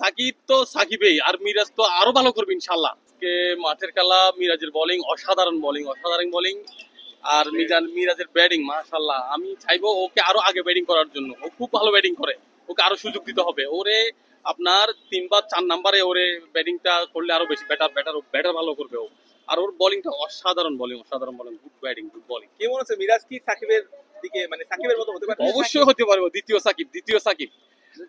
সাকিব তো সাকিবেই, আর মিরাজ তো আরো ভালো করবে ইনশাল্লাহ। আজকে মাঠের খেলা, মিরাজের বোলিং অসাধারণ, অসাধারণ বোলিং। আর মিরাজের ব্যাটিং মাশাল্লাহ, আমি চাইবো ওকে আরো আগে ব্যাটিং করার জন্য। ও খুব ভালো ব্যাটিং করে, ওকে আরো সুযোগ দিতে হবে। ওরে আপনার 3 বা 4 নাম্বারে ওরে ব্যাটিংটা করলে আরো বেশি ব্যাটার ভালো করবে ও। আর ওর বোলিংটা অসাধারণ, অসাধারণ bowling, good batting, good bowling. কি মনে হচ্ছে মিরাজ কি সাকিবের দিকে মানে সাকিবের মতো হতে পারে? অবশ্যই হতে পারবে, দ্বিতীয় সাকিব।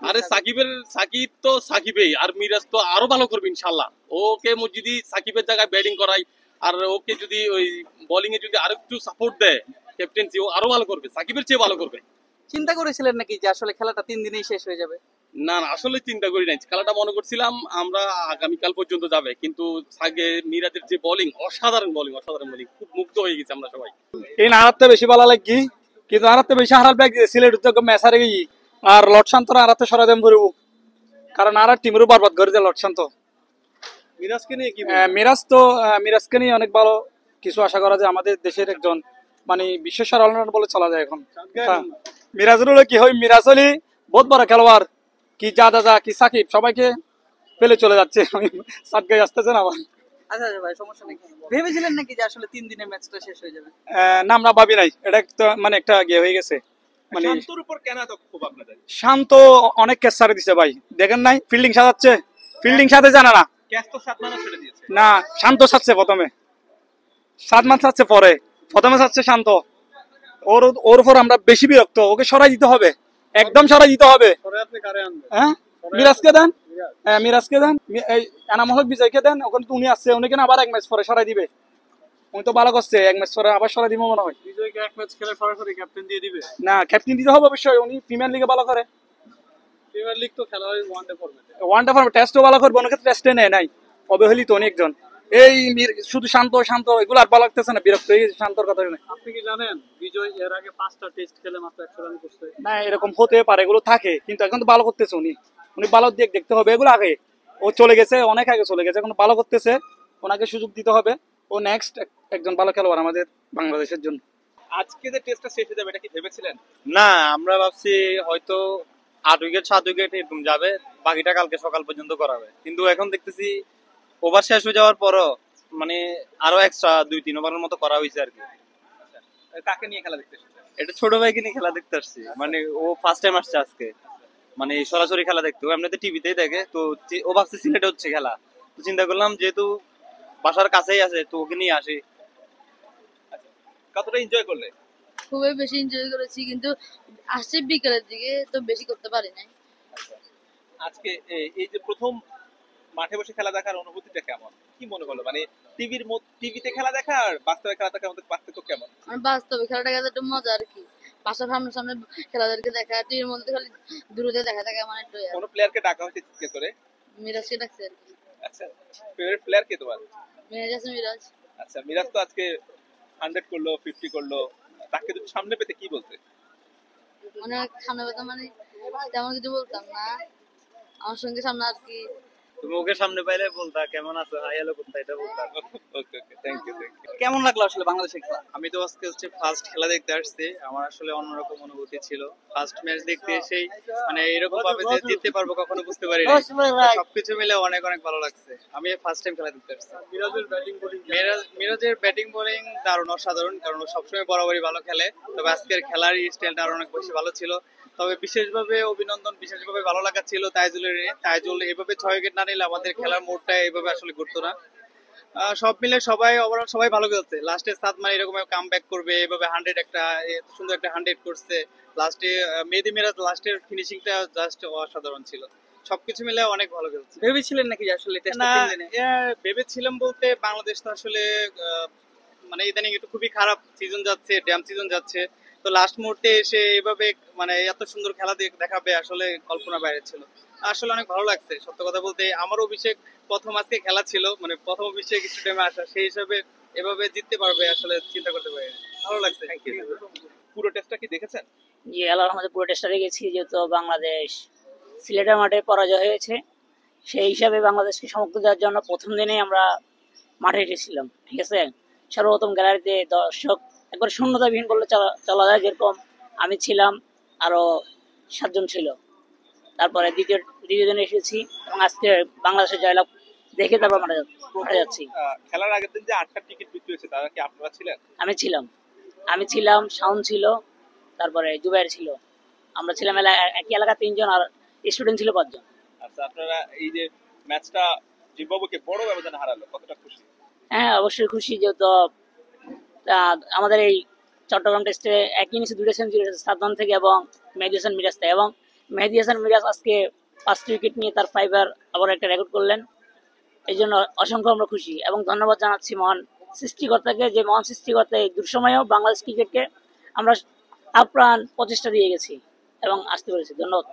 আরে সাকিব তো সাকিবেই, আর মিরাজ তো আরো ভালো করবে ইনশাল্লাহ। ওকে যদি সাকিবের জায়গায় ব্যাটিং করাই, আর ওকে যদি ওই বোলিং এ যদি আরো একটু সাপোর্ট দেয় ক্যাপ্টেন্সি, ও আরো ভালো করবে, সাকিবের চেয়ে ভালো করবে। চিন্তা করেছিলেন নাকি যে আসলে খেলাটা 3 দিনেই শেষ হয়ে যাবে? না না, আসলে চিন্তা করি নাই। খেলাটা মনে করছিলাম আমরা আগামীকাল পর্যন্ত যাবে, কিন্তু মিরাজের যে বোলিং, অসাধারণ বোলিং, খুব মুগ্ধ হয়ে গেছে আমরা সবাই। এই হারাতে বেশি ভালো লাগি, কিন্তু হারাতে বেশি হারার ব্যাগ সিলেট উদ্যোগ ম্যাচ হারে গিয়ে আর লট শান্তরা হারাতে সরাই দেন করব, কারণ আর টিমেরও বরবাদ করে দেয় লট শান্ত। মিরাজকে নিয়ে কি মিরাজকে নিয়ে অনেক ভালো কিছু আশা করা যায়। আমাদের দেশের একজন মানে বিশ্বসেরা অলরাউন্ডার বলে চলা যায় এখন। মিরাজের হলো কি হয়, মিরাজ হলি বহুত বড় খেলোয়াড়, কি যা কি সাকিব সবাইকে ফেলে চলে যাচ্ছে। সাতগাই আসতেছে না আবার। আচ্ছা ভাই, সমস্যা নেই। ভেবেছিলেন নাকি যে আসলে 3 দিনে ম্যাচটা শেষ হয়ে যাবে? না, আমরা ভাবি নাই। এটা একটা মানে একটা ইয়ে হয়ে গেছে। মানে শান্তর উপর কেন এত ক্ষোভ আপনাদের? শান্ত অনেক ক্যাচ ছাড়ে দিছে ভাই, দেখেন নাই ফিল্ডিং সাজাচ্ছে, ফিল্ডিং সাথে জানা না। ক্যাচ তো 7 রানে ছেড়ে দিয়েছে। না, শান্ত ছাড়ছে প্রথমে, 7 মান ছাড়ছে প্রথমে ছাড়ছে শান্ত। ওর উপর আমরা বেশি বিরক্ত, ওকে সরাই দিতে হবে, একদম সরাই দিতে হবে। হ্যাঁ, মিরাজকে দেন, মিরাজকে দেন, এই এনাম হক বিজয়কে দেন। ওখানে তো উনি আসছে, উনি কেন আবার 1 ম্যাচ পরে সরাই দিবে? উনি তো ভালো করছে, 1 ম্যাচ পরে আবার সরাই দিব মনে হয়। বিজয়কে 1 ম্যাচ খেলে সরাসরি ক্যাপ্টেন দিয়ে দিবে? না, ক্যাপ্টেন দিতে হবে অবশ্যই। উনি প্রিমিয়ার লিগে ভালো করে, প্রিমিয়ার লিগ তো খেলা হয় ওয়ানডে ফরম্যাটে। ওয়ানডে ফর্মে টেস্টও ভালো করবে, অনেকে টেস্টে নেয় নাই, অবহেলিত অনেকজন। এই শুধু শান্ত এগুলো আর ভালো লাগতেছে না, বিরক্ত হয়ে গেছে শান্তর কথা শুনে। আপনি কি জানেন বিজয় এর আগে 5টা টেস্ট খেলে মাত্র 100 রান করছে? না, এরকম হতে পারে, এগুলো থাকে, কিন্তু এখন তো ভালো করতেছে উনি। উনি ভালো দিক দেখতে হবে, এগুলো আগে ও চলে গেছে, অনেক আগে চলে গেছে, এখন ভালো করতেছে, ওনাকে সুযোগ দিতে হবে। ও নেক্সট একজন ভালো খেলোয়াড় আমাদের বাংলাদেশের জন্য। আজকে যে টেস্টটা শেষ হয়ে যাবে এটা কি ভেবেছিলেন? না, আমরা ভাবছি হয়তো 8 উইকেট 7 উইকেট এরকম যাবে, বাকিটা কালকে সকাল পর্যন্ত করাবে। কিন্তু এখন দেখতেছি ওভার শেষ হয়ে যাওয়ার পরও মানে আরো এক্সট্রা 2-3 ওভারের মতো করা হয়েছে আর কি। কাকে নিয়ে খেলা দেখতে এসেছেন? এটা ছোট ভাইকে নিয়ে খেলা দেখতে আসছি, মানে ও ফার্স্ট টাইম আসছে আজকে, মানে সরাসরি খেলা দেখতে। ও এমনিতে টিভিতেই দেখে, তো ও ভাবছে সিলেটে হচ্ছে খেলা, তো চিন্তা করলাম যেহেতু বাসার কাছেই আছে তো ওকে নিয়ে আসি। কতটা এনজয় করলে? খুবই বেশি এনজয় করেছি, কিন্তু আসছে বিকেলের দিকে, তো বেশি করতে পারি নাই। আজকে এই যে প্রথম মাঠে বসে খেলা দেখার অনুভূতিটা কেমন, কি মনে হলো? মানে টিভিতে খেলা দেখা আর বাস্তবে খেলা দেখার মধ্যে পার্থক্য কেমন? মানে বাস্তবে খেলাটা গেলে একটু মজা আর কি। বাসার সামনে সামনে খেলাদেরকে দেখা, টিভির মধ্যে খালি দূরে দেখা মানে একটু কোন প্লেয়ারকে ডাকা হয়েছে কে করে? মিরাজকে ডাকছে আর কি। আচ্ছা, ফেভারিট প্লেয়ার কে তোমার? মিরাজ আছে, মিরাজ। আচ্ছা, মিরাজ তো আজকে 100 করলো, 50 করলো, তাকে যদি সামনে পেতে কি বলতে? মানে সামনে কথা মানে তেমন কিছু বলতাম না, আমার সঙ্গে সামনে আর কি। তুমি ওকে সামনে পাইলে বলতা কেমন আছো, হাই হ্যালো করতা, এটা বলতা। ওকে ওকে, থ্যাংক ইউ। কেমন লাগলো আসলে বাংলাদেশের খেলা? আমি তো আজকে হচ্ছে ফার্স্ট খেলা দেখতে আসছি, আমার আসলে অন্যরকম অনুভূতি ছিল। ফার্স্ট ম্যাচ দেখতে এসেই মানে এরকম ভাবে যে জিততে পারবো কখনো বুঝতে পারি না, সবকিছু মিলে অনেক অনেক ভালো লাগছে। আমি ফার্স্ট টাইম খেলা দেখতে আসছি। মিরাজের ব্যাটিং বোলিং দারুণ, অসাধারণ, কারণ ও সবসময় বরাবরই ভালো খেলে। তবে আজকের খেলার স্টাইলটা আরো অনেক বেশি ভালো ছিল। তবে বিশেষভাবে অভিনন্দন, বিশেষভাবে ভালো লাগা ছিল তাইজুল এভাবে 6 উইকেট না নিলে আমাদের খেলার মোড়টা এভাবে আসলে ঘুরতো না। সব মিলে ওভারঅল সবাই ভালো খেলছে। লাস্টে সাদমান এরকম কাম ব্যাক করবে, এভাবে 100 একটা এত সুন্দর একটা 100 করছে লাস্টে। মেহেদী মিরাজ লাস্টের ফিনিশিংটা জাস্ট অসাধারণ ছিল। সবকিছু মিলে অনেক ভালো খেলছে। ভেবেছিলেন নাকি যে আসলে টেস্টটা না, 3 দিনে? ভেবেছিলাম বলতে বাংলাদেশ তো আসলে মানে ইদানিং একটু খুবই খারাপ সিজন যাচ্ছে, ড্যাম সিজন যাচ্ছে। তো লাস্ট মুহূর্তে এসে এভাবে মানে এত সুন্দর খেলা দেখাবে আসলে কল্পনা বাইরে ছিল। আসলে অনেক ভালো লাগছে, সত্য কথা বলতে। আমার অভিষেক প্রথম আজকে খেলা ছিল, মানে প্রথম অভিষেক স্টেডিয়ামে আসা, সেই হিসাবে এভাবে জিততে পারবে আসলে চিন্তা করতে পারি না। ভালো লাগছে। পুরো টেস্টটা কি দেখেছেন? জি, আল্লাহর রহমতে পুরো টেস্টটা দেখেছি। যেহেতু বাংলাদেশ সিলেটের মাঠে পরাজয় হয়েছে, সেই হিসাবে বাংলাদেশকে সমর্থন দেওয়ার জন্য প্রথম দিনেই আমরা মাঠে এসেছিলাম। ঠিক আছে, সর্বপ্রথম গ্যালারিতে দর্শক একবার শূন্যতাবিহীন করলে চলা যায়, যেরকম আমি ছিলাম, আরো 7 জন ছিল। তারপরে দ্বিতীয় দিনে এসেছি এবং আজকে বাংলাদেশের জয়লাভ দেখে তারপর মাঠে যাচ্ছি। খেলার আগের দিন যে 8টা টিকিট বিক্রি হয়েছে তারা কি আপনারা ছিলেন? আমি ছিলাম, শাওন ছিল, তারপরে জুবাইর ছিল, আমরা ছিলাম একই এলাকা 3 জন, আর স্টুডেন্ট ছিল 5 জন। আচ্ছা, আপনারা এই যে ম্যাচটা জিম্বাবুয়েকে বড় ব্যবধানে হারালো, কতটা খুশি? হ্যাঁ, অবশ্যই খুশি, যেহেতু আমাদের এই চট্টগ্রাম টেস্টে একই ইনিংসে 2টা সেঞ্চুরি সাদ্দাম থেকে এবং মেহেদী হাসান মিরাজ থেকে, এবং মেহেদী হাসান মিরাজ আজকে 5 উইকেট নিয়ে তার 5 আবার একটা রেকর্ড করলেন। এই জন্য অসংখ্য আমরা খুশি এবং ধন্যবাদ জানাচ্ছি মহান সৃষ্টিকর্তাকে, যে মহান সৃষ্টিকর্তা এই দুঃসময়েও বাংলাদেশ ক্রিকেটকে আমরা আপ্রাণ প্রচেষ্টা দিয়ে গেছি এবং আসতে পেরেছি। ধন্যবাদ।